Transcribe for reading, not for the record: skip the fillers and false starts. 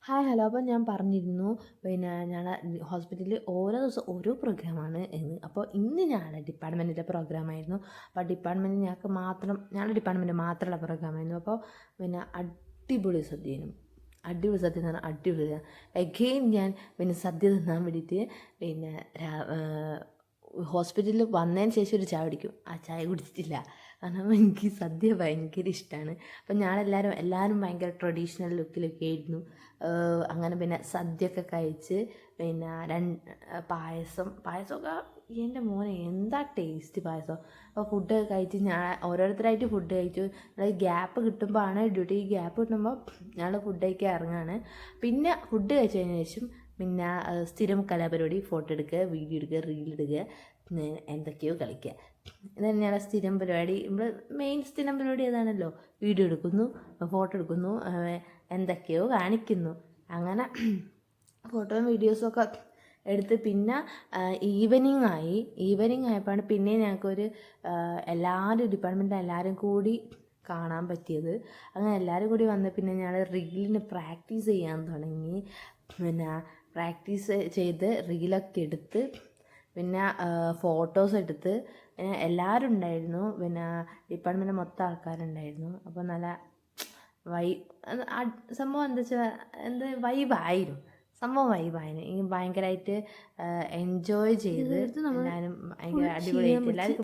Hi hello. അപ്പോൾ ഞാൻ പറഞ്ഞിരുന്നു പിന്നെ ഞാൻ ഹോസ്പിറ്റലിൽ ഓരോ ദിവസം ഓരോ പ്രോഗ്രാമാണ് എന്ന്. അപ്പോൾ ഇന്ന് ഞങ്ങളുടെ ഡിപ്പാർട്ട്മെൻറ്റിൻ്റെ പ്രോഗ്രാമായിരുന്നു. അപ്പോൾ ഡിപ്പാർട്ട്മെൻറ്റ് ഞങ്ങളുടെ ഡിപ്പാർട്ട്മെൻറ്റ് മാത്രമുള്ള പ്രോഗ്രാമായിരുന്നു. അപ്പോൾ പിന്നെ അടിപൊളി സദ്യയും അടിപൊളി സദ്യ എന്ന് പറഞ്ഞാൽ അടിപൊളി. എഗെയിൻ ഞാൻ പിന്നെ സദ്യ തിന്നാൻ വേണ്ടിയിട്ട് പിന്നെ ഹോസ്പിറ്റലിൽ വന്നതിന് ശേഷം ഒരു ചായ കുടിക്കും. ആ ചായ കുടിച്ചിട്ടില്ല, കാരണം എനിക്ക് സദ്യ ഭയങ്കര ഇഷ്ടമാണ്. അപ്പം എല്ലാവരും ഭയങ്കര ട്രഡീഷണൽ ലുക്കിലൊക്കെ ആയിരുന്നു. അങ്ങനെ പിന്നെ സദ്യയൊക്കെ കഴിച്ച് പിന്നെ പായസമൊക്കെ എൻ്റെ മോനെ എന്താ ടേസ്റ്റ് പായസം. അപ്പോൾ ഫുഡൊക്കെ കഴിച്ച് ഞാൻ ഓരോരുത്തരായിട്ട് ഫുഡ് കഴിച്ചു. Gap കിട്ടുമ്പോഴാണ് duty. ഗ്യാപ്പ് കിട്ടുമ്പോൾ ഞങ്ങൾ ഫുഡ് കഴിക്കാൻ ഇറങ്ങുകയാണ്. പിന്നെ ഫുഡ് കഴിച്ചതിന് ശേഷം പിന്നെ സ്ഥിരം കലാപരിപാടി, ഫോട്ടോ എടുക്കുക, വീഡിയോ എടുക്കുക, റീലിടുക, എന്തൊക്കെയോ കളിക്കുക. ഇത് തന്നെയാണ് സ്ഥിരം പരിപാടി. നമ്മൾ മെയിൻ സ്ഥിരം പരിപാടി ഏതാണല്ലോ, വീഡിയോ എടുക്കുന്നു, ഫോട്ടോ എടുക്കുന്നു, എന്തൊക്കെയോ കാണിക്കുന്നു. അങ്ങനെ ഫോട്ടോയും വീഡിയോസൊക്കെ എടുത്ത് പിന്നെ ഈവനിങ് ആയപ്പോഴാണ് പിന്നെ ഞങ്ങൾക്കൊരു എല്ലാവരും ഡിപ്പാർട്ട്മെൻറ്റിലെ എല്ലാവരും കൂടി കാണാൻ പറ്റിയത്. അങ്ങനെ എല്ലാവരും കൂടി വന്ന് പിന്നെ ഞങ്ങൾ റീലിന് പ്രാക്ടീസ് ചെയ്യാൻ തുടങ്ങി. പിന്നെ പ്രാക്ടീസ് ചെയ്ത് റീലൊക്കെ എടുത്ത് പിന്നെ ഫോട്ടോസ് എടുത്ത് എല്ലാവരും ഉണ്ടായിരുന്നു. പിന്നെ ഡിപ്പാർട്ട്മെൻറ്റ് മൊത്തം ആൾക്കാരുണ്ടായിരുന്നു. അപ്പോൾ നല്ല സംഭവം എന്താ വെച്ചാൽ വൈബായിരുന്നു. ഈ ഭയങ്കരമായിട്ട് എൻജോയ് ചെയ്ത് എല്ലാവരും ഭയങ്കര അടിപൊളിയായിട്ട് എല്ലാവർക്കും